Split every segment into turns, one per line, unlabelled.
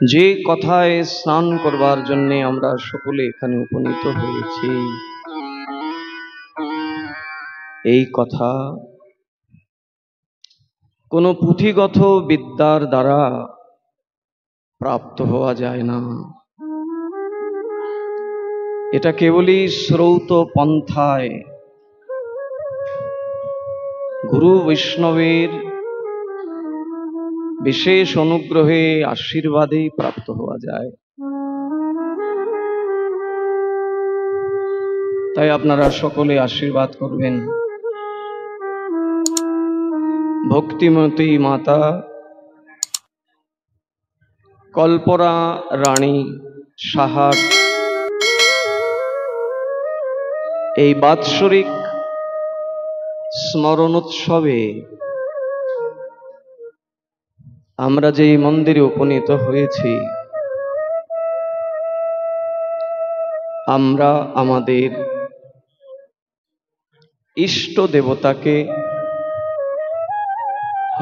যে কথায় স্নান করবার জন্য আমরা সকলে এখানে উপনীত হয়েছি, এই কথা কোনো পুঁথিগত বিদ্যার দ্বারা প্রাপ্ত হওয়া যায় না। এটা কেবলই শ্রৌত পন্থায় গুরু বৈষ্ণবের বিশেষ অনুগ্রহে আশীর্বাদেই প্রাপ্ত হওয়া যায়। তাই আপনারা সকলে আশীর্বাদ করবেন। ভক্তিমতী মাতা কল্পনা রানী সাহার এই বাৎসরিক স্মরণোৎসবে আমরা যেই মন্দিরে উপনীত হয়েছি, আমরা আমাদের ইষ্ট দেবতাকে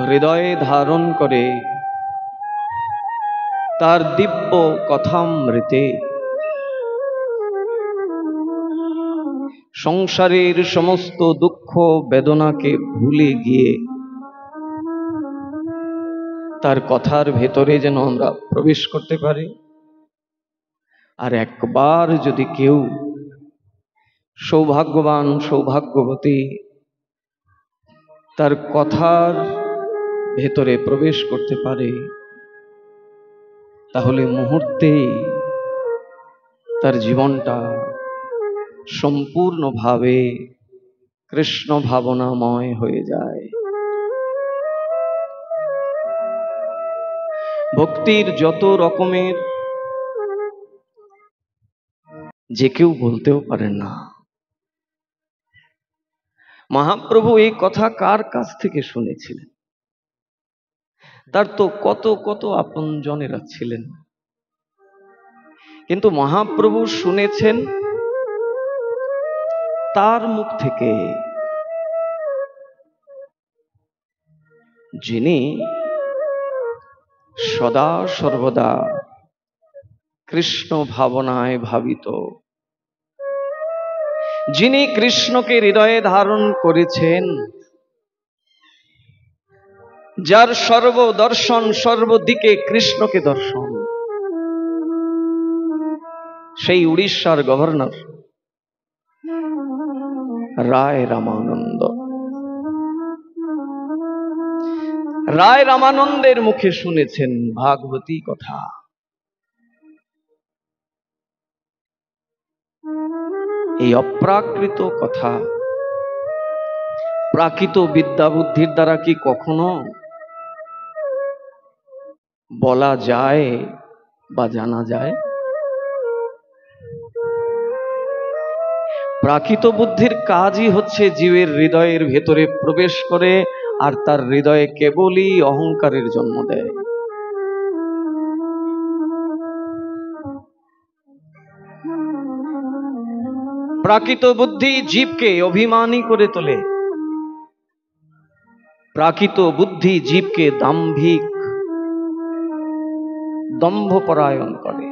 হৃদয়ে ধারণ করে তার দিব্য কথামৃতে সংসারের সমস্ত দুঃখ বেদনাকে ভুলে গিয়ে তার কথার ভেতরে যেন আমরা প্রবেশ করতে পারি। আর একবার যদি কেউ সৌভাগ্যবান সৌভাগ্যবতী তার কথার ভেতরে প্রবেশ করতে পারে, তাহলে মুহূর্তেই তার জীবনটা সম্পূর্ণভাবে কৃষ্ণ ভাবনাময় হয়ে যায়। ভক্তির যত রকমের যে কেউ বলতেও পারেন না। মহাপ্রভু এই কথা কার কাছ থেকে শুনেছিলেন? তার তো কত কত আপনজনেরা ছিলেন, কিন্তু মহাপ্রভু শুনেছেন তার মুখ থেকে, যিনি সদা সর্বদা কৃষ্ণ ভাবনায় ভাবিত, যিনি কৃষ্ণকে হৃদয়ে ধারণ করেছেন, যার সর্বদর্শন সর্বদিকে কৃষ্ণকে দর্শন, সেই উড়িষ্যার গভর্নর রায় রামানন্দ। রায় রামানন্দের মুখে শুনেছেন ভাগবতী কথা। এই অপ্রাকৃত কথা প্রাকৃত বিদ্যা বুদ্ধির দ্বারা কি কখনো বলা যায় বা জানা যায়? প্রাকৃত বুদ্ধির কাজই হচ্ছে জীবের হৃদয়ের ভেতরে প্রবেশ করে আর তার হৃদয়ে কেবলই অহংকারের জন্ম দেয়। প্রাকৃত বুদ্ধি জীবকে অভিমানী করে তোলে, প্রাকৃত বুদ্ধি জীবকে দাম্ভিক দম্ভপরায়ণ করে।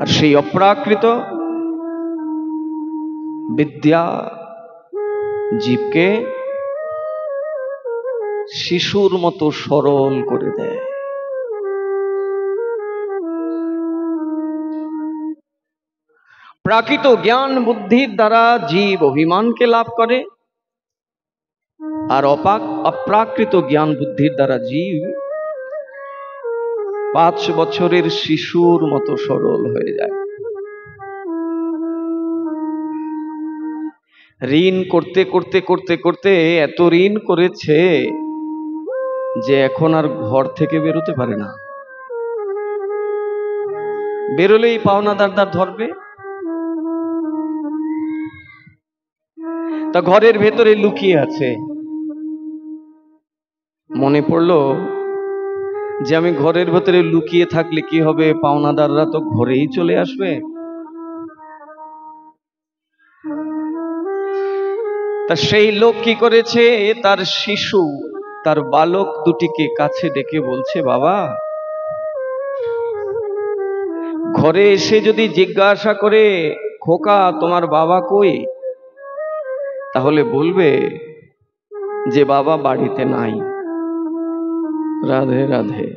আর সেই অপ্রাকৃত বিদ্যা জীবকে শিশুর মতো সরল করে দেয়। প্রাকৃত জ্ঞান বুদ্ধির দ্বারা জীব অভিমানকে লাভ করে, আর অপ্রাকৃত জ্ঞান বুদ্ধির দ্বারা জীব 5 বছরের শিশুর মতো সরল হয়ে যায়। ঋণ করতে করতে করতে করতে এত ঋণ করেছে যে এখন আর ঘর থেকে বেরোতে পারে না। বেরোলেই পাওনাদার ধরবে। তা ঘরের ভেতরে লুকিয়ে আছে। মনে পড়লো যে আমি ঘরের ভেতরে লুকিয়ে থাকলে কি হবে, পাওনাদাররা তো ঘরেই চলে আসবে। তা সেই লোক কি করেছে, তার শিশু তার বালক দুটিকে কাছে ডেকে বলছে, বাবা, ঘরে এসে যদি জিজ্ঞাসা করে, খোকা তোমার বাবা কই, তাহলে বলবে যে বাবা বাড়িতে নাই। রাধে রাধে।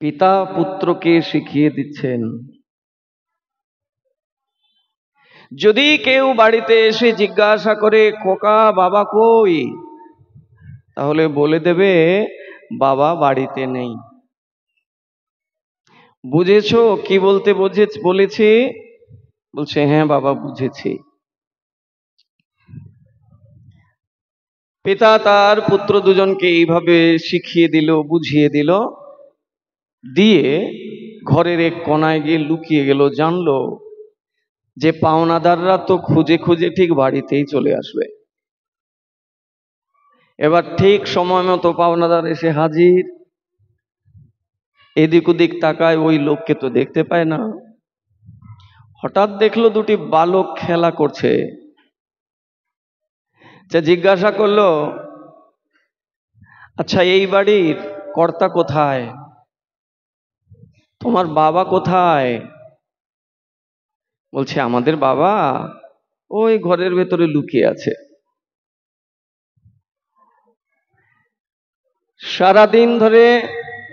পিতা পুত্রকে শিখিয়ে দিচ্ছেন, যদি কেউ বাড়িতে এসে জিজ্ঞাসা করে, খোকা বাবা কই, তাহলে বলে দেবে বাবা বাড়িতে নেই। বুঝেছো কি বলতে বলেছি? বলছে, হ্যাঁ বাবা বুঝেছি। পিতা তার পুত্র দুজনকে এইভাবে শিখিয়ে দিল, বুঝিয়ে দিল, দিয়ে ঘরের এক কোনায় গিয়ে লুকিয়ে গেল। জানলো যে পাওনাদাররা তো খুঁজে খুঁজে ঠিক বাড়িতেই চলে আসবে। এবার ঠিক সময় মতো পাওনাদার এসে হাজির। এদিক ওদিক তাকায়, ওই লোককে তো দেখতে পায় না। হঠাৎ দেখলো দুটি বালক খেলা করছে। জিজ্ঞাসা করলো, আচ্ছা এই বাড়ির কর্তা কোথায়? তোমার বাবা কোথায়? বলছে, আমাদের বাবা ওই ঘরের ভেতরে লুকিয়ে আছে। সারাদিন ধরে,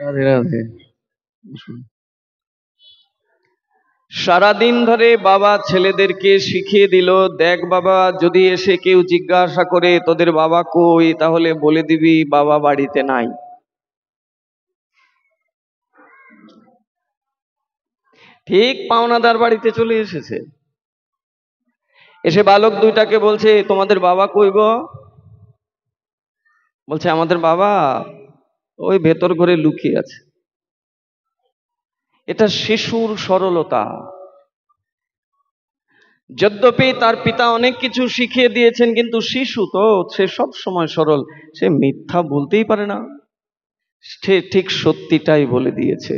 রাধে রাধে, সারাদিন ধরে বাবা ছেলেদেরকে শিখিয়ে দিল, দেখ বাবা, যদি এসে কেউ জিজ্ঞাসা করে তোদের বাবা কই, তাহলে বলে দিবি বাবা বাড়িতে নাই। ঠিক পাওনাদার বাড়িতে চলে এসেছে। এসে বালক দুইটাকে বলছে, তোমাদের বাবা কই গো? বলছে, আমাদের বাবা ওই ভেতর ঘরে লুকিয়ে আছে। এটা শিশুর সরলতা। যদ্যপি তার পিতা অনেক কিছু শিখিয়ে দিয়েছেন, কিন্তু শিশু তো, সে সব সময় সরল, সে মিথ্যা বলতেই পারে না। সে ঠিক সত্যিটাই বলে দিয়েছে,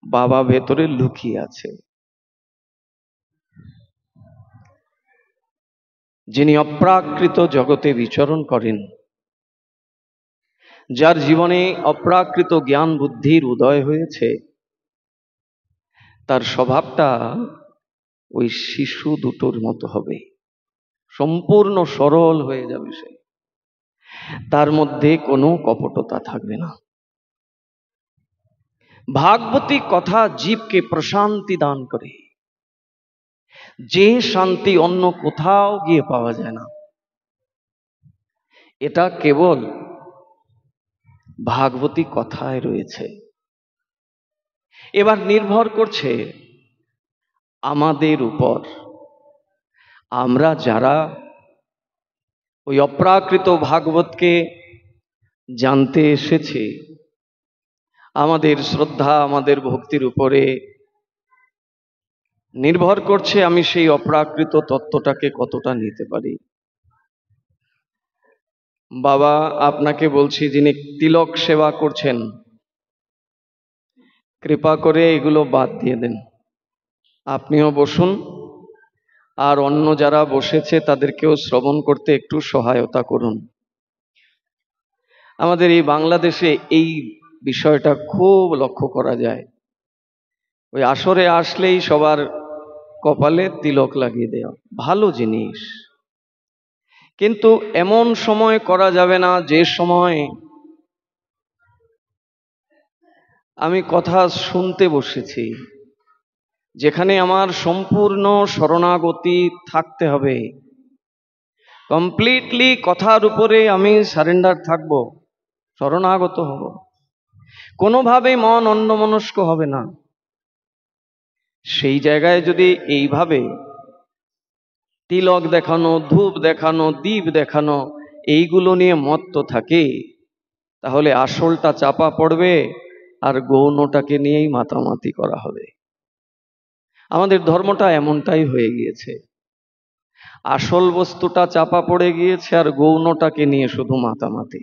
বাবা ভেতরে লুকিয়ে আছে। যিনি অপ্রাকৃত জগতে বিচরণ করেন, যার জীবনে অপ্রাকৃত জ্ঞান বুদ্ধির উদয় হয়েছে, তার স্বভাবটা ওই শিশু দুটোর মতো হবে, সম্পূর্ণ সরল হয়ে যাবে। সে, তার মধ্যে কোনো কপটতা থাকবে না। ভাগবতী কথা জীবকে প্রশান্তি দান করে, যে শান্তি অন্য কোথাও গিয়ে পাওয়া যায় না। এটা কেবল ভাগবতী কথায় রয়েছে। এবার নির্ভর করছে আমাদের উপর। আমরা যারা ওই অপ্রাকৃত ভাগবতকে জানতে এসেছি, আমাদের শ্রদ্ধা, আমাদের ভক্তির উপরে নির্ভর করছে আমি সেই অপ্রাকৃত তত্ত্বটাকে কতটা নিতে পারি। বাবা, আপনাকে বলছি, যিনি তিলক সেবা করছেন, কৃপা করে এগুলো বাদ দিয়ে দেন। আপনিও বসুন, আর অন্য যারা বসেছে তাদেরকেও শ্রবণ করতে একটু সহায়তা করুন। আমাদের এই বাংলাদেশে এই বিষয়টা খুব লক্ষ্য করা যায়। ওই আসরে আসলেই সবার কপালে তিলক লাগিয়ে দেওয়া ভালো জিনিস, কিন্তু এমন সময় করা যাবে না যে সময় আমি কথা শুনতে বসেছি, যেখানে আমার সম্পূর্ণ শরণাগতি থাকতে হবে। কমপ্লিটলি কথার উপরে আমি সারেন্ডার থাকব, শরণাগত হব, কোনোভাবে মন অন্যমনস্ক হবে না। সেই জায়গায় যদি এইভাবে তিলক দেখানো, ধূপ দেখানো, দীপ দেখানো, এইগুলো নিয়ে মত্ত থাকে, তাহলে আসলটা চাপা পড়বে, আর গৌণটাকে নিয়েই মাতামাতি করা হবে। আমাদের ধর্মটা এমনটাই হয়ে গিয়েছে, আসল বস্তুটা চাপা পড়ে গিয়েছে, আর গৌণটাকে নিয়ে শুধু মাতামাতি।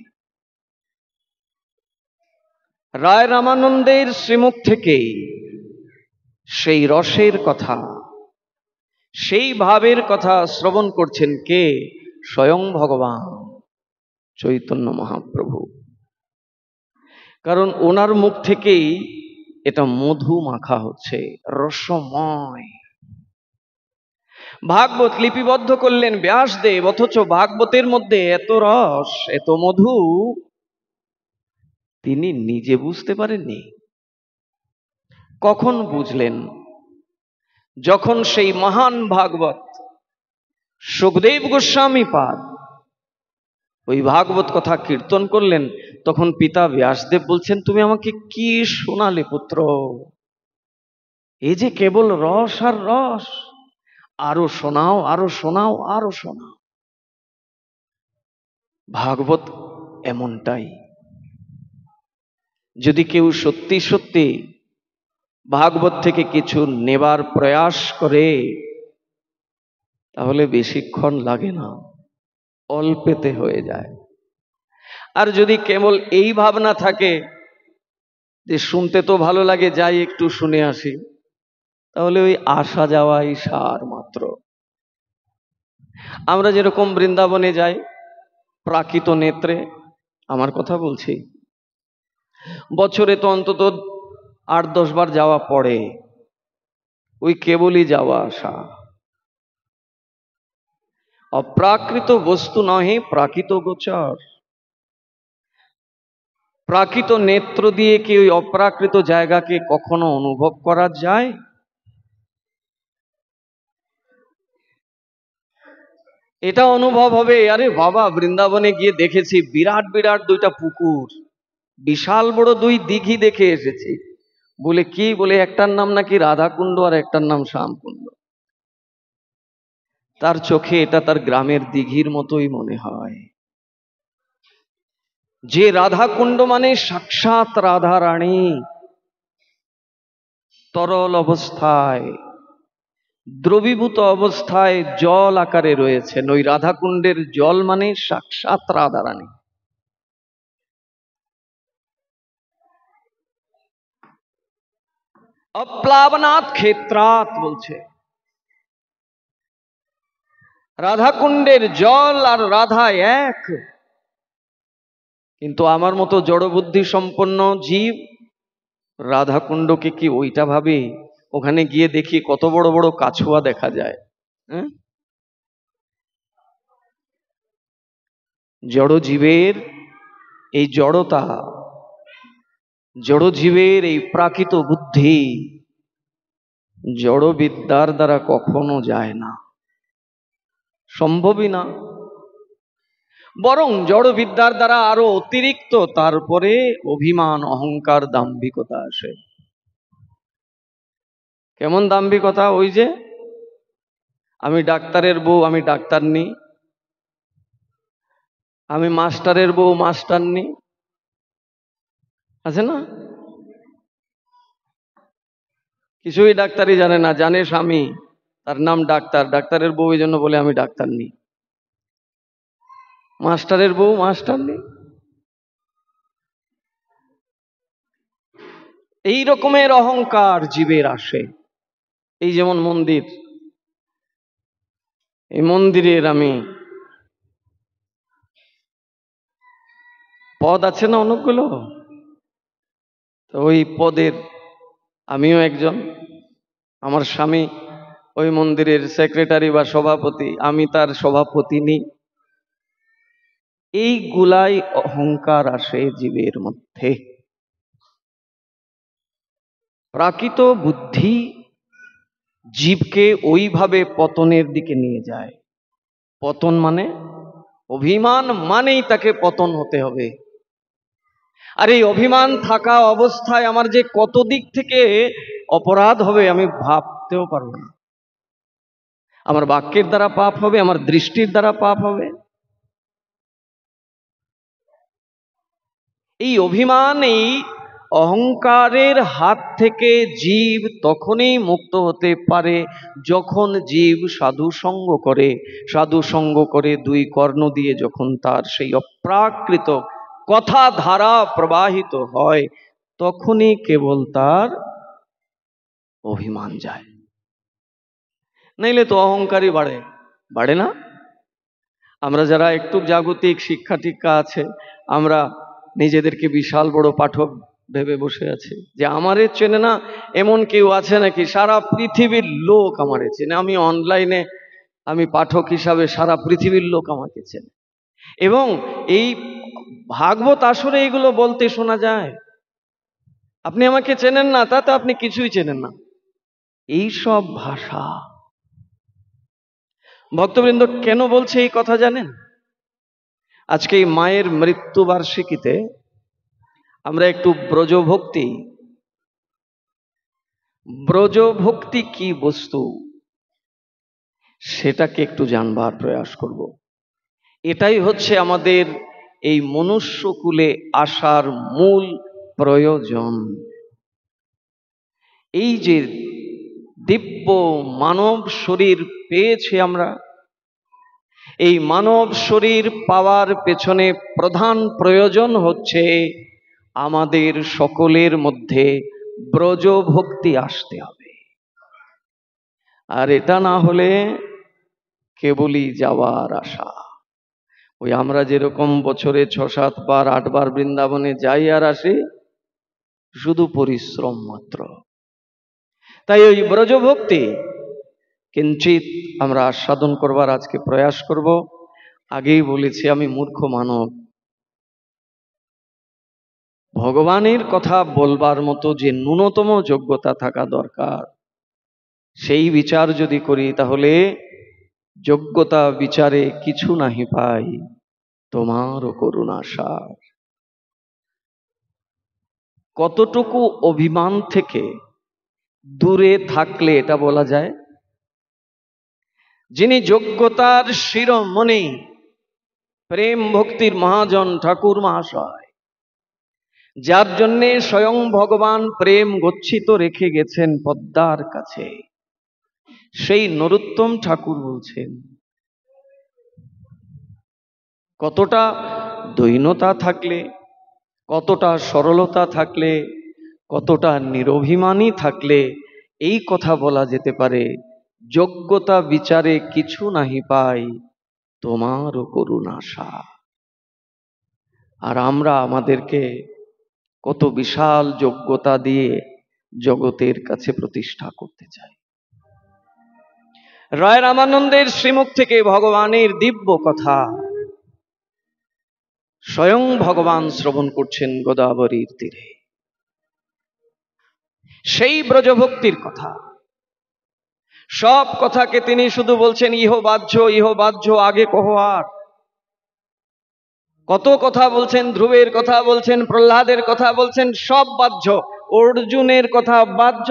রায় রামানন্দের শ্রীমুখ থেকে সেই রসের কথা, সেই ভাবের কথা শ্রবণ করছেন কে? স্বয়ং ভগবান। চৈতন্য মহাপ্রভু। কারণ ওনার মুখ থেকেই এটা মধু মাখা হচ্ছে, রসময়। ভাগবত লিপিবদ্ধ করলেন ব্যাসদেব, অথচ ভাগবতের মধ্যে এত রস, এত মধু তিনি নিজে বুঝতে পারেননি। কখন বুঝলেন? যখন সেই মহান ভাগবত সুখদেব গোস্বামী পাদ ওই ভাগবত কথা কীর্তন করলেন, তখন পিতা ব্যাসদেব বলছেন, তুমি আমাকে কি শোনালে পুত্র? এই যে কেবল রস আর রস, আরো শোনাও, আরো শোনাও, আরো শোনাও। ভাগবত এমনটাই। যদি কেউ সত্যি সত্যি ভাগবত থেকে কিছু নেবার প্রয়াস করে, তাহলে বেশিক্ষণ লাগে না, অল্পেতে হয়ে যায়। আর যদি কেবল এই ভাবনা থাকে যে শুনতে তো ভালো লাগে, যাই একটু শুনে আসি, তাহলে ওই আসা যাওয়াই সার মাত্র। আমরা যেরকম বৃন্দাবনে যাই প্রাকৃত নেত্রে, আমার কথা বলছি, বছরে তো অন্তত 8-10 বার যাওয়া পড়ে, ওই কেবলই যাওয়া আসা। অপ্রাকৃত বস্তু নহে প্রাকৃত গোচর। প্রাকৃত নেত্র দিয়ে কি ওই অপ্রাকৃত জায়গাকে কখনো অনুভব করা যায়? এটা অনুভব হবে, আরে বাবা বৃন্দাবনে গিয়ে দেখেছি বিরাট বিরাট 2টা পুকুর, বিশাল বড় 2 দিঘি দেখে এসেছি। বলে কি? বলে একটার নাম নাকি রাধাকুণ্ড আর একটার নাম শ্যামকুণ্ড। তার চোখে এটা তার গ্রামের দিঘির মতোই মনে হয়। যে রাধাকুণ্ড মানে সাক্ষাৎ রাধা রানী তরল অবস্থায়, দ্রবীভূত অবস্থায় জল আকারে রয়েছেন। ওই রাধাকুণ্ডের জল মানে সাক্ষাৎ রাধা রানী। অপ্লাবনাৎ ক্ষেত্রাৎ বলছে। রাধাকুণ্ডের জল আর রাধা এক। কিন্তু আমার মতো জড়বুদ্ধি সম্পন্ন জীব রাধাকুণ্ডকে কি ওইটা ভাবে? ওখানে গিয়ে দেখি কত বড় বড় কাছুয়া দেখা যায়। জড় জীবের এই জড়তা, জড় জীবের এই প্রাকৃত বুদ্ধি জড় বিদ্যার দ্বারা কখনো যায় না, সম্ভবই না। বরং জড় বিদ্যার দ্বারা আরো অতিরিক্ত তারপরে অভিমান, অহংকার, দাম্ভিকতা আসে। কেমন দাম্ভিকতা? ওই যে আমি ডাক্তারের বউ, আমি ডাক্তারনি, আমি মাস্টারের বউ, মাস্টারনি, আছে না? কিছুই ডাক্তারি জানে না, জানে স্বামী, তার নাম ডাক্তার, ডাক্তারের বউ, এই জন্য বলে আমি ডাক্তারনি। মাস্টারের বউ মাস্টারনি। এই রকমের অহংকার জীবের আসে। এই যেমন মন্দির, এই মন্দিরের আমি পদ আছে না অনেকগুলো, তো ওই পদের আমিও একজন। আমার স্বামী ওই মন্দিরের সেক্রেটারি বা সভাপতি, আমি তার সভাপতি নি। এইগুলাই অহংকার আসে জীবের মধ্যে। প্রাকৃত বুদ্ধি জীবকে ওইভাবে পতনের দিকে নিয়ে যায়। পতন মানে অভিমান মানেই তাকে পতন হতে হবে। আর এই অভিমান থাকা অবস্থায় আমার যে কত দিক থেকে অপরাধ হবে আমি ভাবতেও পারবো না। আমার বাক্যের দ্বারা পাপ হবে, আমার দৃষ্টির দ্বারা পাপ হবে। এই অভিমান, এই অহংকারের হাত থেকে জীব তখনই মুক্ত হতে পারে যখন জীব সাধু সঙ্গ করে। সাধু সঙ্গ করে 2 কর্ণ দিয়ে যখন তার সেই অপ্রাকৃত কথা ধারা প্রবাহিত হয়, তখনই কেবল তার অভিমান যায়। নইলে তো অহংকারই বাড়ে, বাড়ে না? আমরা যারা একটু জাগতিক শিক্ষা টিক্ষা আছে, আমরা নিজেদেরকে বিশাল বড় পাঠক ভেবে বসে আছি যে আমারে চেনে না এমন কেউ আছে নাকি, সারা পৃথিবীর লোক আমারে চেনে, আমি অনলাইনে আমি পাঠক হিসাবে সারা পৃথিবীর লোক আমাকে চেনে। এবং এই ভাগবত আসরে এগুলো বলতে শোনা যায়, আপনি আমাকে চেনেন না তাতে আপনি কিছুই চেনেন না, এই সব ভাষা। ভক্তবৃন্দ কেন বলছে এই কথা জানেন? আজকে এই মায়ের মৃত্যুবার্ষিকীতে আমরা একটু ব্রজভক্তি কি বস্তু সেটাকে একটু জানবার প্রয়াস করব। এটাই হচ্ছে আমাদের এই মনুষ্যকুলে আসার মূল প্রয়োজন। এই যে দিব্য মানব শরীর পেয়েছি আমরা, এই মানব শরীর পাওয়ার পেছনে প্রধান প্রয়োজন হচ্ছে আমাদের সকলের মধ্যে ব্রজভক্তি আসতে হবে। আর এটা না হলে কেবলই যাওয়ার আশা। ওই আমরা যেরকম বছরে 6-7 বার 8 বার বৃন্দাবনে যাই আর আসি, শুধু পরিশ্রম মাত্র। তাই ওই ব্রজভক্তি কিঞ্চিত আমরা আস্বাদন করবার আজকে প্রয়াস করব। আগেই বলেছি আমি মূর্খ মানব, ভগবানের কথা বলবার মতো যে ন্যূনতম যোগ্যতা থাকা দরকার, সেই বিচার যদি করি তাহলে যোগ্যতা বিচারে কিছু নাহি পাই, তোমারও করুণা সার। কতটুকু অভিমান থেকে দূরে থাকলে এটা বলা যায়? যিনি যোগ্যতার শিরোমণি, প্রেম ভক্তির মহাজন ঠাকুর মহাশয়, যার জন্যে স্বয়ং ভগবান প্রেম গচ্ছিত রেখে গেছেন পদ্মার কাছে, সেই নরোত্তম ঠাকুর বলছেন কতটা দৈন্যতা থাকলে, কতটা সরলতা থাকলে, কতটা নিরভিমানী থাকলে এই কথা বলা যেতে পারে, যোগ্যতা বিচারে কিছু নাহি পাই, তোমারও করুণা সার। আর আমরা আমাদেরকে কত বিশাল যোগ্যতা দিয়ে জগতের কাছে প্রতিষ্ঠা করতে চাই। রায় রামানন্দের শ্রীমুখ থেকে ভগবানের দিব্য কথা স্বয়ং ভগবান শ্রবণ করছেন গোদাবরীর তীরে। সেই ব্রজভক্তির কথা, সব কথাকে তিনি শুধু বলছেন ইহ বাহ্য আগে কহ আর। কত কথা বলছেন, ধ্রুবের কথা বলছেন, প্রহ্লাদের কথা বলছেন, সব বাহ্য। অর্জুনের কথা বাহ্য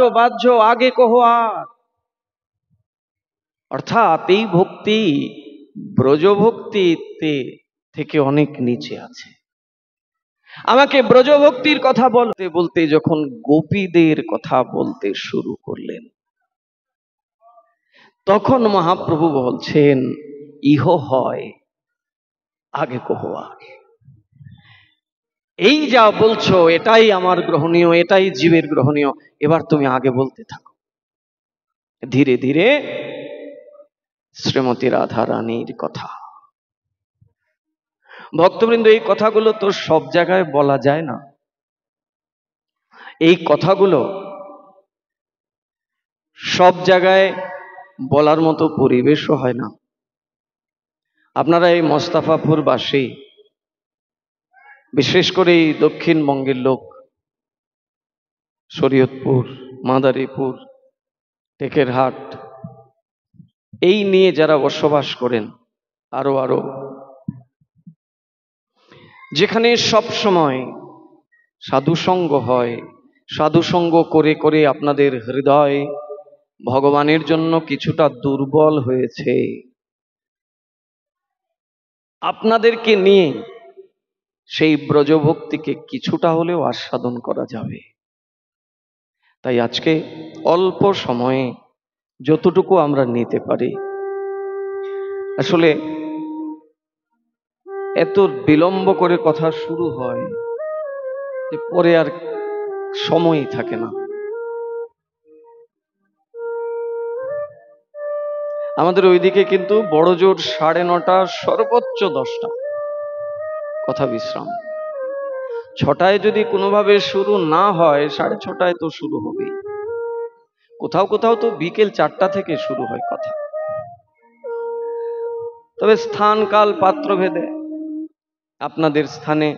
আগে কহ আর। অর্থাৎ এই ভক্তি ব্রজভক্তিতে থেকে অনেক নিচে আছে। আমাকে ব্রজভক্তির কথা বলতে বলতে যখন গোপীদের কথা বলতে শুরু করলেন, তখন মহাপ্রভু বলছেন ইহ হয় আগে কহ আর। এই যা বলছো এটাই আমার গ্রহণীয়, এটাই জীবের গ্রহণীয়, এবার তুমি আগে বলতে থাকো। ধীরে ধীরে শ্রীমতী রাধা রানীর কথা। ভক্তবৃন্দ, এই কথাগুলো তো সব জায়গায় বলা যায় না, এই কথাগুলো সব জায়গায় বলার মতো পরিবেশও হয় না। আপনারা এই মোস্তাফাপুর বাসী, বিশেষ করে এই দক্ষিণবঙ্গের লোক, শরীয়তপুর, মাদারীপুর, টেকেরহাট, এই নিয়ে যারা বসবাস করেন, আরো যেখানে সব সময় সাধুসঙ্গ হয়, সাধুসঙ্গ করে করে আপনাদের হৃদয় ভগবানের জন্য কিছুটা দুর্বল হয়েছে, আপনাদেরকে নিয়ে সেই ব্রজভক্তিকে কিছুটা হলেও আস্বাদন করা যাবে। তাই আজকে অল্প সময়ে যতটুকু আমরা নিতে পারি, আসলে এত বিলম্ব করে কথা শুরু হয় যে পরে আর সময়ই থাকে না। আমাদের ওইদিকে কিন্তু বড় জোর 9:30, সর্বোচ্চ 10টা, কথা বিশ্রাম। 6টায় যদি কোনোভাবে শুরু না হয় 6:30টায় তো শুরু হবেই। কোথাও কোথাও তো বিকেল 4টা থেকে শুরু হয় কথা। তবে স্থান কাল পাত্র ভেদে আপনাদের স্থানে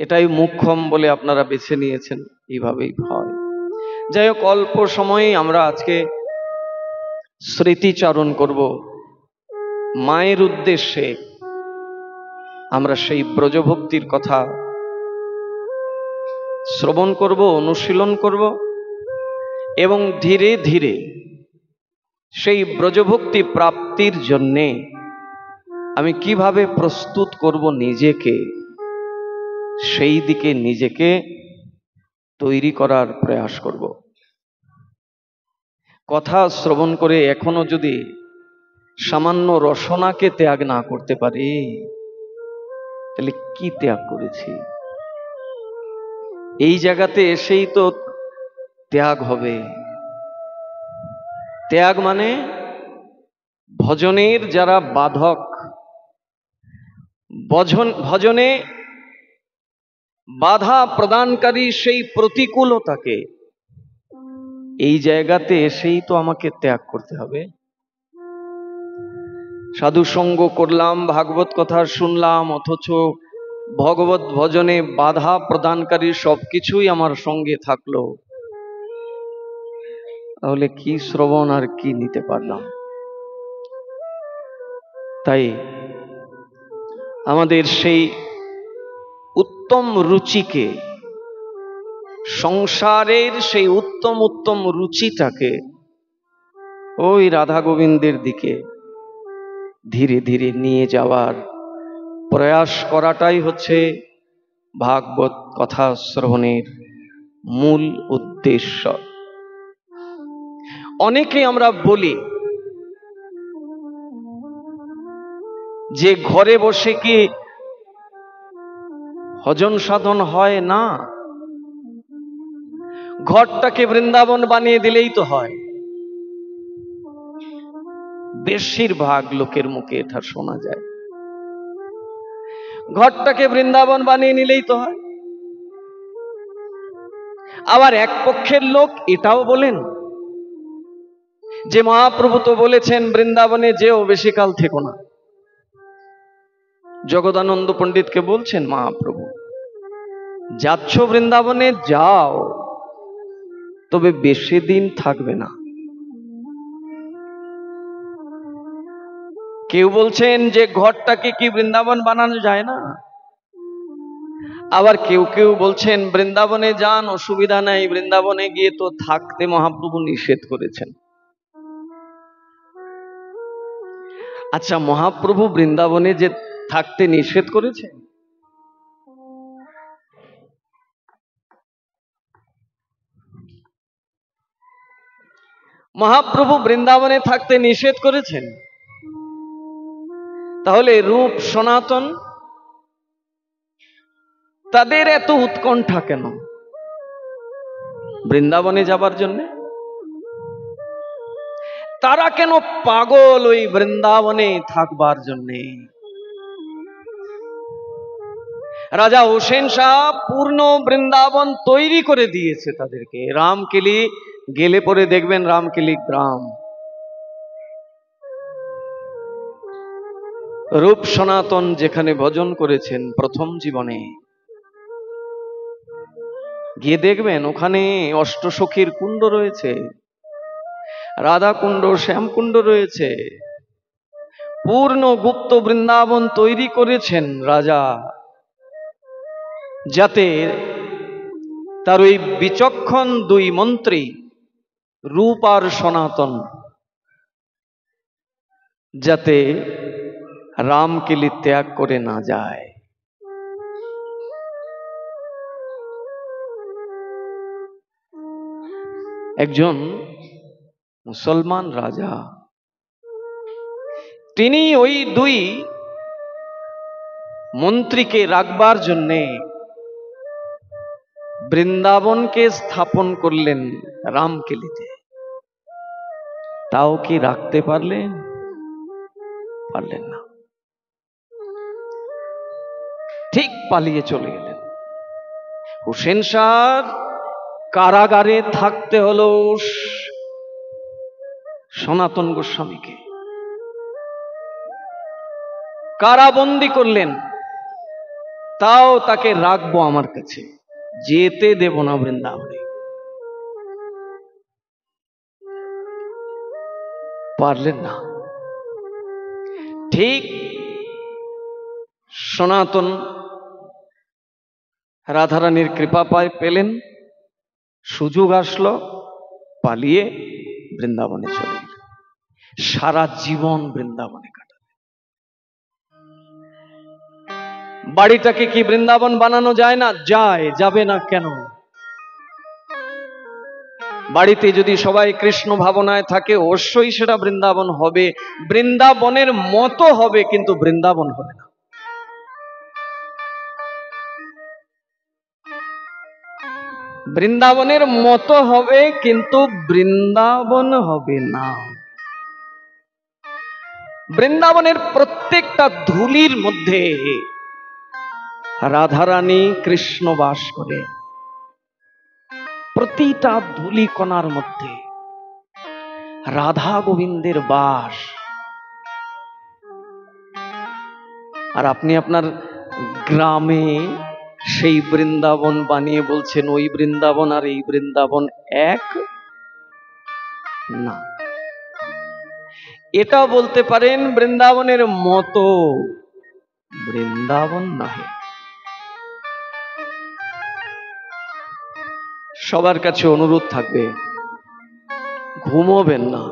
এটাই মুখ্যম বলে আপনারা বেছে নিয়েছেন, এইভাবেই হয়। যাই হোক, অল্প সময়েই আমরা আজকে স্মৃতিচারণ করব মায়ের উদ্দেশ্যে। আমরা সেই ব্রজভক্তির কথা শ্রবণ করব, অনুশীলন করব এবং ধীরে ধীরে সেই ব্রজভক্তি প্রাপ্তির জন্যে আমি কিভাবে প্রস্তুত করব নিজেকে, সেই দিকে নিজেকে তৈরি করার প্রয়াস করব। কথা শ্রবণ করে এখনো যদি সামান্য রসনাকে ত্যাগ না করতে পারি, তাহলে কি ত্যাগ করেছি? এই জায়গাতে এসেই তো ত্যাগ হবে। ত্যাগ মানে ভজনের যারা বাধক, ভজনে বাধা প্রদানকারী সেই প্রতিকূলতাকে এই জায়গাতে এসেই তো আমাকে ত্যাগ করতে হবে। সাধু সঙ্গ করলাম, ভাগবত কথা শুনলাম, অথচ ভগবত ভজনে বাধা প্রদানকারী সবকিছুই আমার সঙ্গে থাকলো, তাহলে কি শ্রবণ আর কি নিতে পারলাম? তাই আমাদের সেই উত্তম রুচিকে, সংসারের সেই উত্তম উত্তম রুচিটাকে ওই রাধা গোবিন্দের দিকে ধীরে ধীরে নিয়ে যাওয়ার প্রয়াস করাটাই হচ্ছে ভাগবত কথা শ্রবণের মূল উদ্দেশ্য। অনেকে আমরা বলি যে ঘরে বসে কি ভজন সাধন হয় না, ঘরটাকে বৃন্দাবন বানিয়ে দিলেই তো হয়। বেশিরভাগ লোকের মুখে এটা শোনা যায়, ঘরটাকে বৃন্দাবন বানিয়ে নিলেই তো হয়। আবার এক পক্ষের লোক এটাও বলেন যে মহাপ্রভু তো বলেছেন বৃন্দাবনে যেও, বেশি কাল থেকো না। জগদানন্দ পণ্ডিতকে বলছেন মহাপ্রভু, যাচ্ছ বৃন্দাবনে যাও, তবে বেশি দিন থাকবে না। কেউ বলছেন যে ঘরটাকে কি বৃন্দাবন বানানো যায় না। আবার কেউ কেউ বলছেন বৃন্দাবনে যান, অসুবিধা নাই, বৃন্দাবনে গিয়ে তো থাকতে মহাপ্রভু নিষেধ করেছেন। আচ্ছা, মহাপ্রভু বৃন্দাবনে যে থাকতে নিষেধ করেছেন, মহাপ্রভু বৃন্দাবনে থাকতে নিষেধ করেছেন, তাহলে রূপ সনাতন তাদের এত উৎকণ্ঠা কেন বৃন্দাবনে যাবার জন্য? তারা কেন পাগল ওই বৃন্দাবনে থাকবার জন্য? রাজা হোসেন শাহ পূর্ণ বৃন্দাবন তৈরি করে দিয়েছে তাদেরকে। রামকেলি গেলে পরে দেখবেন রামকেলি গ্রাম। রূপ সনাতন যেখানে ভজন করেছেন প্রথম জীবনে, গিয়ে দেখবেন ওখানে অষ্টসখীর কুণ্ড রয়েছে, রাধা কুণ্ড, শ্যামকুণ্ড রয়েছে। পূর্ণ গুপ্ত বৃন্দাবন তৈরি করেছেন রাজা, যাতে তার ওই বিচক্ষণ দুই মন্ত্রী রূপ আর সনাতন যাতে রামকেলি ত্যাগ করে না যায়। একজন মুসলমান রাজা, তিনি ওই দুই মন্ত্রীকে রাখবার জন্যে বৃন্দাবনকে স্থাপন করলেন রামকেলিতে। তাও কি রাখতে পারলেন? পারলেন না, ঠিক পালিয়ে চলে গেলেন। হুসেন শাহ কারাগারে থাকতে হলো সনাতন গোস্বামীকে, কারাবন্দি করলেন, তাও তাকে রাখবো আমার কাছে, যেতে দেব না বৃন্দাবনে। পারলেন না। ঠিক সনাতন রাধারানীর কৃপা পেলেন, সুযোগ আসলো, পালিয়ে বৃন্দাবনে চলে গেলেন। সারা জীবন বৃন্দাবনে কাটালেন। বাড়িটাকে কি বৃন্দাবন বানানো যায় না? যায়, যাবে না কেন? বাড়িতে যদি সবাই কৃষ্ণ ভাবনায় থাকে অবশ্যই সেটা বৃন্দাবন হবে, বৃন্দাবনের মতো হবে, কিন্তু বৃন্দাবন হবে না। বৃন্দাবনের মতো হবে কিন্তু বৃন্দাবন হবে না। বৃন্দাবনের প্রত্যেকটা ধুলির মধ্যে রাধারানী কৃষ্ণ বাস করে, প্রতিটা ধুলি কণার মধ্যে রাধা গোবিন্দের বাস। আর আপনি আপনার গ্রামে সেই বৃন্দাবন বানিয়ে বলছেন ওই বৃন্দাবন আর এই বৃন্দাবন এক না। এটা বলতে পারেন বৃন্দাবনের মতো, বৃন্দাবন নয়। সবার কাছে অনুরোধ থাকবে, ঘুমোবেন না।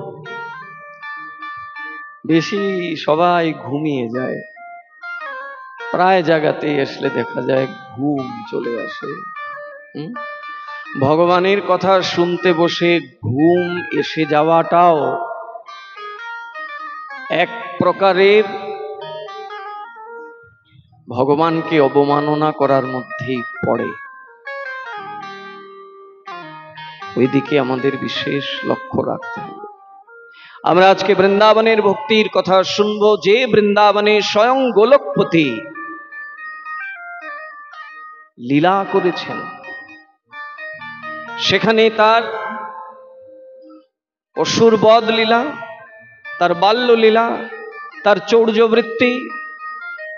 বেশি সবাই ঘুমিয়ে যায়, প্রায় জায়গাতে আসলে দেখা যায় ঘুম চলে আসে। ভগবানের কথা শুনতে বসে ঘুম এসে যাওয়াটাও এক প্রকারের ভগবানকে অবমাননা করার মধ্যেই পড়ে। ওইদিকে আমাদের বিশেষ লক্ষ্য রাখতে হবে। আমরা আজকে বৃন্দাবনের ভক্তির কথা শুনবো, যে বৃন্দাবনে স্বয়ং গোলকপতি লীলা করেছেন। সেখানে তার অসুরবধ লীলা, তার বাল্য লীলা, তার চৌর্যবৃত্তি,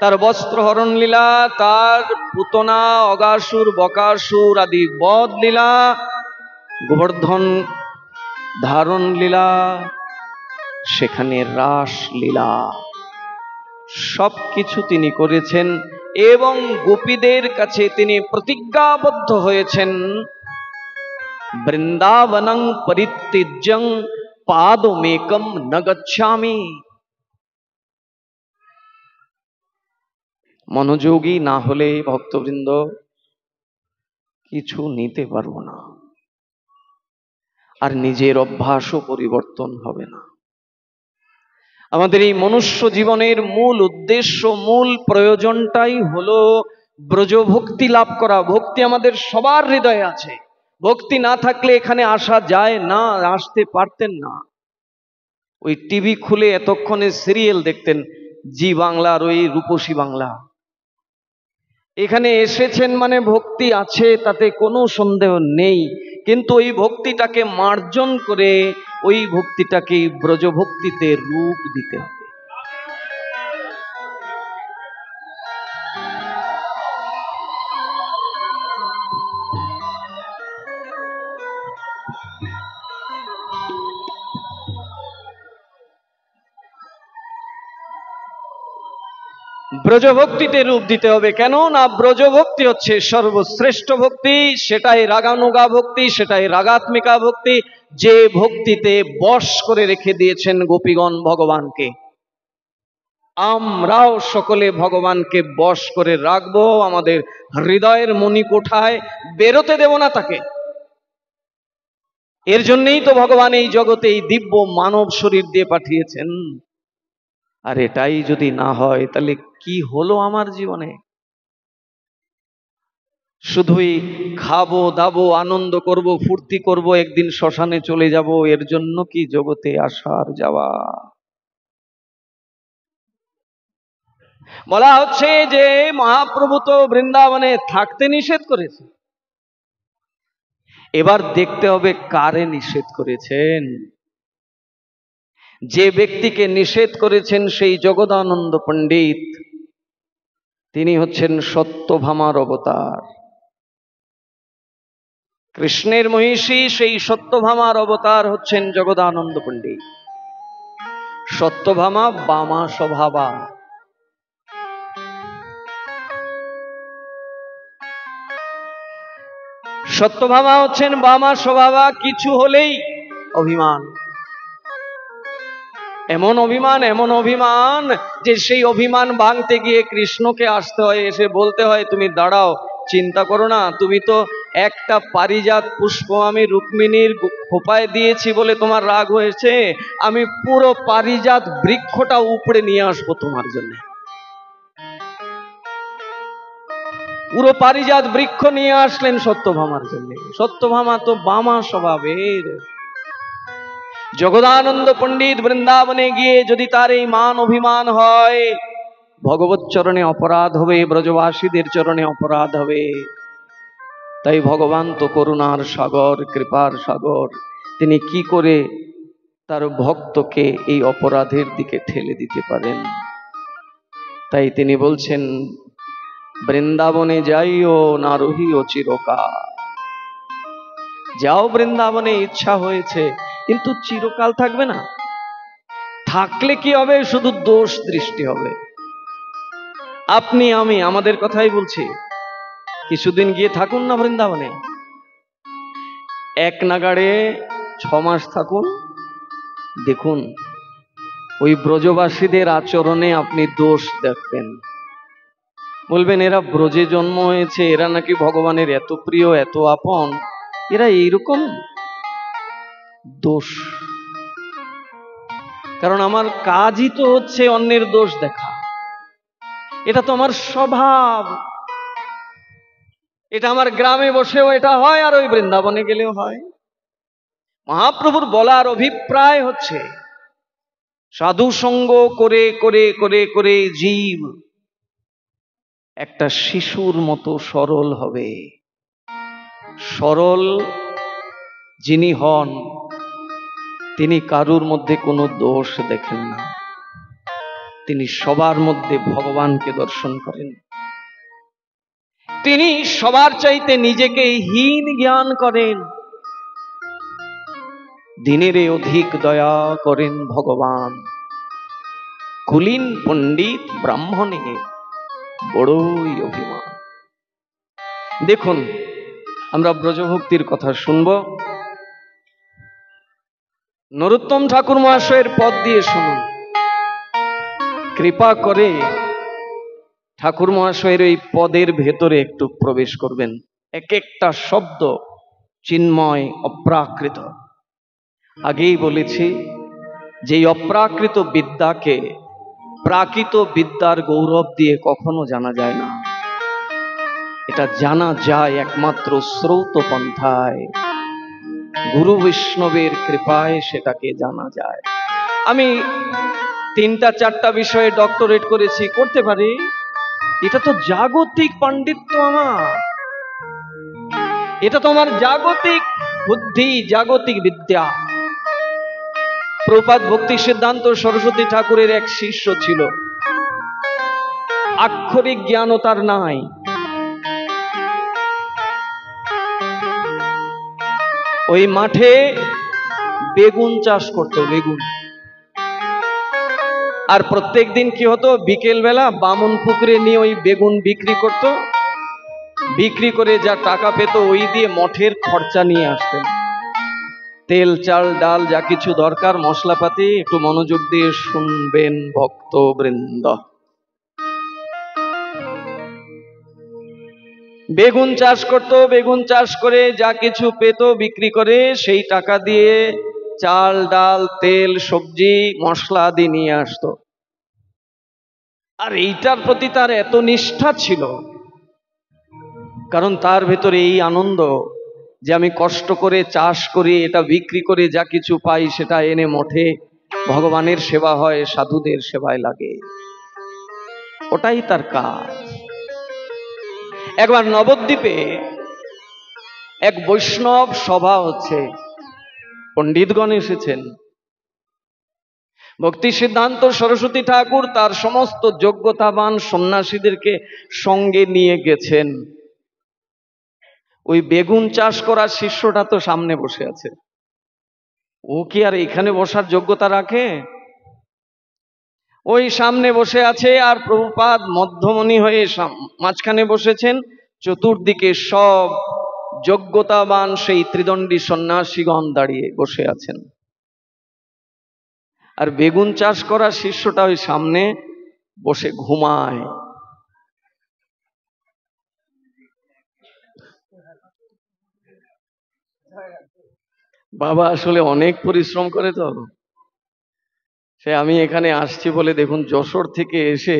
তার বস্ত্রহরণ লীলা, তার পুতনা, অগাসুর, বকাসুর আদি বধ লীলা, গোবর্ধন ধারণ লীলা, সেখানে রাস লীলা, সবকিছু তিনি করেছেন। এবং গোপীদের কাছে তিনি প্রতিজ্ঞাবদ্ধ হয়েছেন, বৃন্দাবনং পরিত্যজ্যং পাদমেকম ন গচ্ছামি। মনোযোগী না হলে ভক্তবৃন্দ কিছু নিতে পারবো না, আর নিজের অভ্যাসও পরিবর্তন হবে না। আমাদের এই মনুষ্য জীবনের মূল উদ্দেশ্য, মূল প্রয়োজনটাই হলো ব্রজভক্তি লাভ করা। ভক্তি আমাদের সবার হৃদয়ে আছে, ভক্তি না থাকলে এখানে আসা যায় না, আসতে পারতেন না। ওই টিভি খুলে এতক্ষণে সিরিয়াল দেখতেন, জি বাংলার ওই রূপসী বাংলা। এখানে এসেছেন মানে ভক্তি আছে, তাতে কোনো সন্দেহ নেই, কিন্তু ওই ভক্তিটাকে মার্জন করে ওই ভক্তিটাকে ব্রজভক্তিতে রূপ দিতে হবে। ব্রজভক্তিতে রূপ দিতে হবে। কেন না, ব্রজভক্তি হচ্ছে সর্বশ্রেষ্ঠ ভক্তি, সেটাই রাগানুগা ভক্তি, সেটাই রাগাত্মিকা ভক্তি, যে ভক্তিতে বশ করে রেখে দিয়েছেন গোপীগণ ভগবানকে। আমরাও সকলে ভগবানকে বশ করে রাখবো, আমাদের হৃদয়ের মণিকোঠায়, বেরোতে দেব না তাকে। এর জন্যই তো ভগবান এই জগতে এই দিব্য মানব শরীর দিয়ে পাঠিয়েছেন। আর এটাই যদি না হয় তাহলে কি হলো আমার জীবনে? শুধুই খাবো দাবো আনন্দ করব ফুর্তি করব একদিন শ্মশানে চলে যাব, এর জন্য কি জগতে আসার যাওয়া? বলা হচ্ছে যে মহাপ্রভু তো বৃন্দাবনে থাকতে নিষেধ করেছে, এবার দেখতে হবে কারে নিষেধ করেছেন। যে ব্যক্তিকে নিষেধ করেছেন সেই জগদানন্দ পণ্ডিত, তিনি হচ্ছেন সত্যভামার অবতার। কৃষ্ণের মহিষী সেই সত্যভামার অবতার হচ্ছেন জগদানন্দ পণ্ডিত। সত্যভামা বামা স্বভাবা। সত্যভামা হচ্ছেন বামা স্বভাবা। কিছু হলেই অভিমান, এমন অভিমান যে সেই অভিমান ভাঙতে গিয়ে কৃষ্ণকে আসতে হয়, এসে বলতে হয় তুমি দাঁড়াও, চিন্তা করো না, তুমি তো একটা পারিজাত পুষ্প আমি রুক্মিণীর খোপায় দিয়েছি বলে তোমার রাগ হয়েছে, আমি পুরো পারিজাত বৃক্ষটা উপড়ে নিয়ে আসবো তোমার জন্য। পুরো পারিজাত বৃক্ষ নিয়ে আসলেন সত্যভামার জন্য। সত্যভামা তো বামা স্বভাবের। জগদানন্দ পণ্ডিত বৃন্দাবনে গিয়ে যদি তার এই মান অভিমান হয়, ভগবত চরণে অপরাধ হবে, ব্রজবাসীদের চরণে অপরাধ হবে। তাই ভগবান তো করুণার সাগর, কৃপার সাগর, তিনি কি করে তার ভক্তকে এই অপরাধের দিকে ঠেলে দিতে পারেন? তাই তিনি বলছেন বৃন্দাবনে যাইও না রহিও চিরকাল। যাও বৃন্দাবনে, ইচ্ছা হয়েছে, কিন্তু চিরকাল থাকবে না। থাকলে কি হবে? শুধু দোষ দৃষ্টি হবে। আপনি আমি আমাদের কথাই বলছি, কিছুদিন গিয়ে থাকুন না বৃন্দাবনে, এক নাগাড়ে 6 মাস থাকুন, দেখুন ওই ব্রজবাসীদের আচরণে আপনি দোষ দেখবেন। বলবেন এরা ব্রজে জন্ম হয়েছে, এরা নাকি ভগবানের এত প্রিয় এত আপন, এরা এইরকম। দোষ, কারণ আমার কাজই তো হচ্ছে অন্যের দোষ দেখা। এটা তো আমার স্বভাব, এটা আমার গ্রামে বসেও এটা হয়, আর ওই বৃন্দাবনে গেলেও হয়। মহাপ্রভুর বলার অভিপ্রায় হচ্ছে সাধু সঙ্গ করে করে করে করে জীব একটা শিশুর মতো সরল হবে। সরল যিনি হন তিনি কারুর মধ্যে কোনো দোষ দেখেন না, তিনি সবার মধ্যে ভগবানকে দর্শন করেন। তিনি সবার চাইতে নিজেকে হীন জ্ঞান করেন, দিনের অধিক দয়া করেন ভগবান। কুলীন পণ্ডিত ব্রাহ্মণে বড়ই অভিমান। দেখুন, আমরা ব্রজভক্তির কথা শুনব। নরোত্তম ঠাকুর মহাশয়ের পদ দিয়ে শুনুন। কৃপা করে ঠাকুর মহাশয়ের এই পদের ভেতরে একটু প্রবেশ করবেন। এক একটা শব্দ চিন্ময়, অপ্রাকৃত। আগেই বলেছি যে অপ্রাকৃত বিদ্যাকে প্রাকৃত বিদ্যার গৌরব দিয়ে কখনো জানা যায় না। এটা জানা যায় একমাত্র শ্রৌত পন্থায়, গুরু বৈষ্ণবের কৃপায় সেটাকে জানা যায়। আমি 3-4টা বিষয়ে ডক্টরেট করেছি, করতে পারি, এটা তো জাগতিক পাণ্ডিত্য আমার, এটা তো আমার জাগতিক বুদ্ধি, জাগতিক বিদ্যা। প্রপাত ভক্তি সিদ্ধান্ত সরস্বতী ঠাকুরের এক শিষ্য ছিল, আক্ষরিক জ্ঞানও তার নাই। ওই মাঠে বেগুন চাষ করতো, বেগুন। আর প্রত্যেক দিন কি হতো, বিকেল বেলা বামন পুকুরে নিয়ে ওই বেগুন বিক্রি করত, বিক্রি করে যা টাকা পেত ওই দিয়ে মঠের খরচা নিয়ে আসতেন। তেল চাল ডাল যা কিছু দরকার, মশলাপাতি, একটু মনোযোগ দিয়ে শুনবেন ভক্তবৃন্দ। বেগুন চাষ করত, বেগুন চাষ করে যা কিছু পেত বিক্রি করে সেই টাকা দিয়ে চাল ডাল তেল সবজি মশলা আদি নিয়ে আসতো। আর এইটার প্রতি তার এত নিষ্ঠা ছিল, কারণ তার ভেতরে এই আনন্দ যে আমি কষ্ট করে চাষ করি, এটা বিক্রি করে যা কিছু পাই সেটা এনে মঠে ভগবানের সেবা হয়, সাধুদের সেবায় লাগে, ওটাই তার কাজ। একবার নবদ্বীপে এক বৈষ্ণব সভা হচ্ছে, পণ্ডিতগণ এসেছেন। ভক্তি সিদ্ধান্ত সরস্বতী ঠাকুর তার সমস্ত যোগ্যতাবান সন্ন্যাসীদেরকে সঙ্গে নিয়ে গেছেন। ওই বেগুন চাষ করা শিষ্যটা তো সামনে বসে আছে, ও কি আর এখানে বসার যোগ্যতা রাখে? ওই সামনে বসে আছে, আর প্রভুপাদ মধ্যমণি হয়ে মাঝখানে বসেছেন। চতুর্দিকে সব যোগ্যতাবান সেই ত্রিদণ্ডী সন্ন্যাসীগণ দাঁড়িয়ে বসে আছেন, আর বেগুন চাষ করা শিষ্যটা ওই সামনে বসে ঘুমায়। বাবা আসলে অনেক পরিশ্রম করে, তো সে আমি এখানে আসছি বলে দেখুন যশোর থেকে এসে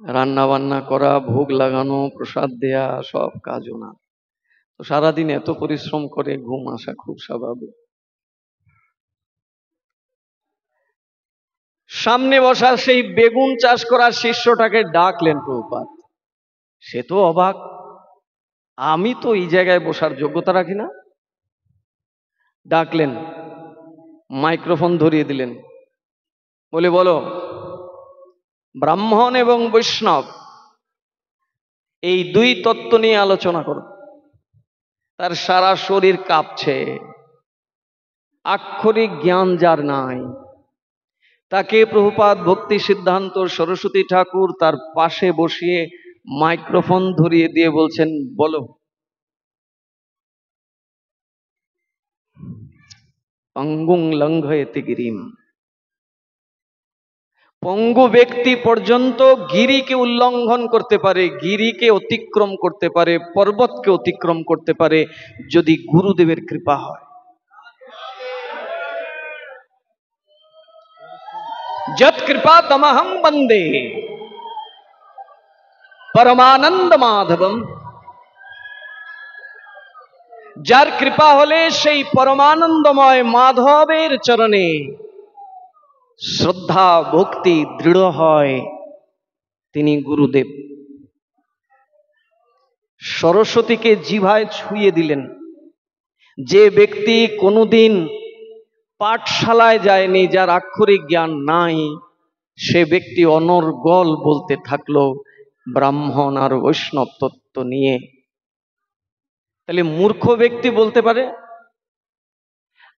রান্না বান্না করা, ভোগ লাগানো, প্রসাদ দেয়া, সব কাজ ওনার। তো সারাদিন এত পরিশ্রম করে ঘুম আসা খুব স্বাভাবিক। সামনে বসা সেই বেগুন চাষ করার শিষ্যটাকে ডাকলেন প্রভুপাদ। সে তো অবাক, আমি তো এই জায়গায় বসার যোগ্যতা রাখি না। ডাকলেন, মাইক্রোফোন ধরিয়ে দিলেন, বলে বলো ব্রাহ্মণ এবং বৈষ্ণব এই দুই তত্ত্ব নিয়ে আলোচনা করো। তার সারা শরীর কাঁপছে, আক্ষরিক জ্ঞান যার নাই, তাকে প্রভুপাদ ভক্তি সিদ্ধান্ত সরস্বতী ঠাকুর তার পাশে বসিয়ে মাইক্রোফোন ধরিয়ে দিয়ে বলছেন, বলো। পঙ্গুং লঙ্ঘয়তে গিরিম, পঙ্গু ব্যক্তি পর্যন্ত গিরিকে উল্লঙ্ঘন করতে পারে, গিরিকে অতিক্রম করতে পারে, পর্বতকে অতিক্রম করতে পারে যদি গুরুদেবের কৃপা হয়। যৎ কৃপা তমহং বন্দে পরমানন্দ মাধবম। যার কৃপা হলে সেই পরমানন্দময় মাধবের চরণে শ্রদ্ধা ভক্তি দৃঢ় হয়, তিনি গুরুদেব। সরস্বতীকে জিভায় ছুঁয়ে দিলেন। যে ব্যক্তি কোনোদিন পাঠশালায় যায়নি, যার আক্ষরিক জ্ঞান নাই, সে ব্যক্তি অনর্গল বলতে থাকলো ব্রাহ্মণ আর বৈষ্ণব তত্ত্ব নিয়ে। তাহলে মূর্খ ব্যক্তি বলতে পারে?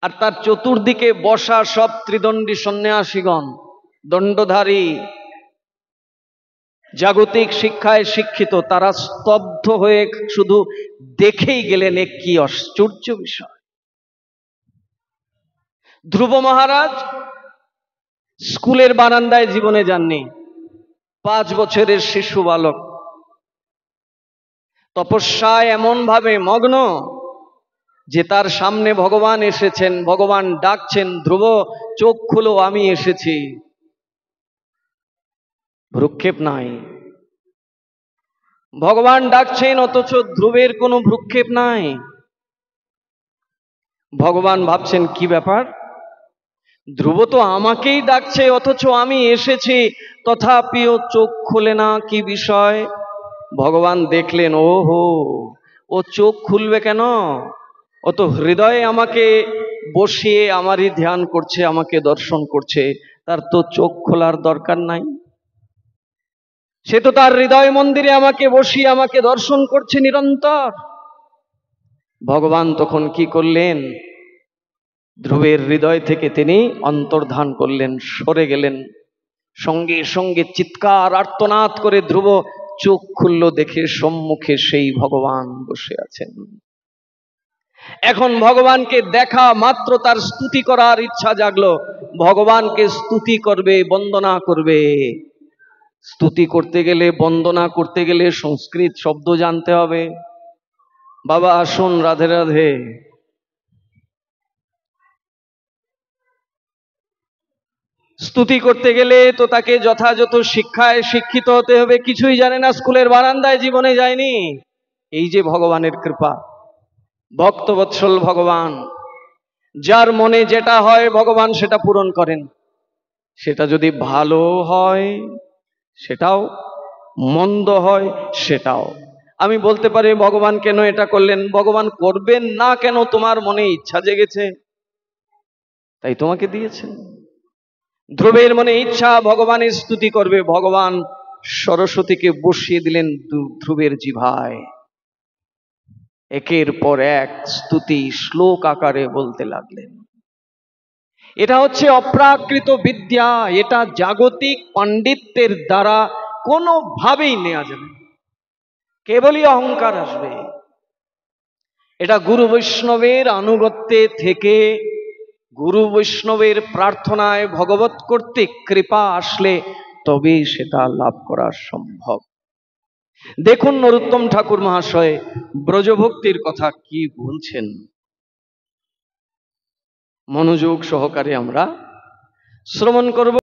আর তার চতুর্দিকে বসা সব ত্রিদণ্ডী সন্ন্যাসীগণ, দণ্ডধারী, জাগতিক শিক্ষায় শিক্ষিত, তারা স্তব্ধ হয়ে শুধু দেখেই গেলেন। এক কি আশ্চর্য বিষয়! ধ্রুব মহারাজ স্কুলের বারান্দায় জীবনে যাননি, 5 বছরের শিশু বালক, তপস্যায় এমন ভাবে মগ্ন যে তার সামনে ভগবান এসেছেন, ভগবান ডাকছেন, ধ্রুব চোখ খুলো, আমি এসেছি। ভ্রুক্ষেপ নাই। ভগবান ডাকছেন অথচ ধ্রুবের কোনো ভ্রুক্ষেপ নাই। ভগবান ভাবছেন কি ব্যাপার, ধ্রুব তো আমাকেই ডাকছে অথচ আমি এসেছি, তথাপিও চোখ খোলে না, কি বিষয়? ভগবান দেখলেন, ওহো, ও চোখ খুলবে কেন? ও তো হৃদয়ে আমাকে বসিয়ে আমারই ধ্যান করছে, আমাকে দর্শন করছে, তার তো চোখ খোলার দরকার নাই। সে তো তার হৃদয় মন্দিরে আমাকে বসিয়ে আমাকে দর্শন করছে নিরন্তর। ভগবান তখন কি করলেন? ধ্রুবের হৃদয় থেকে তিনি অন্তর্ধান করলেন, সরে গেলেন। সঙ্গে সঙ্গে চিৎকার আর্তনাদ করে ধ্রুব চোখ খুলল, দেখে সম্মুখে সেই ভগবান বসে আছেন। এখন ভগবানকে দেখা মাত্র তার স্তুতি করার ইচ্ছা জাগলো। ভগবানকে স্তুতি করবে, বন্দনা করবে। স্তুতি করতে গেলে, বন্দনা করতে গেলে সংস্কৃত শব্দ জানতে হবে। বাবা আসুন, রাধে রাধে। স্তুতি করতে গেলে তো তাকে যথাযথ শিক্ষায় শিক্ষিত হতে হবে, কিছুই জানে না, স্কুলের বারান্দায় জীবনে যায়নি। এই যে ভগবানের কৃপা, ভক্তবৎসল ভগবান, যার মনে যেটা হয় ভগবান সেটা পূরণ করেন। সেটা যদি ভালো হয় সেটাও, মন্দ হয় সেটাও। আমি বলতে পারি ভগবান কেন এটা করলেন, ভগবান করবেন না কেন? তোমার মনে ইচ্ছা জেগেছে তাই তোমাকে দিয়েছেন। ধ্রুবের মনে ইচ্ছা ভগবানের স্তুতি করবে, ভগবান সরস্বতীকে বসিয়ে দিলেন ধ্রুবের জিভায়। একের পর এক স্তুতি শ্লোক আকারে বলতে লাগলেন। এটা হচ্ছে অপ্রাকৃত বিদ্যা, এটা জাগতিক পাণ্ডিত্যের দ্বারা কোনোভাবেই নেওয়া যাবে না, কেবলই অহংকার আসবে। এটা গুরু বৈষ্ণবের আনুগত্যে থেকে, গুরু বৈষ্ণবের প্রার্থনায়, ভগবত কর্তৃক কৃপা আসলে তবেই সেটা লাভ করা সম্ভব। দেখুন নরোত্তম ঠাকুর মহাশয় ব্রজভক্তির কথা কি বলছেন, মনোযোগ সহকারে আমরা শ্রবণ করব।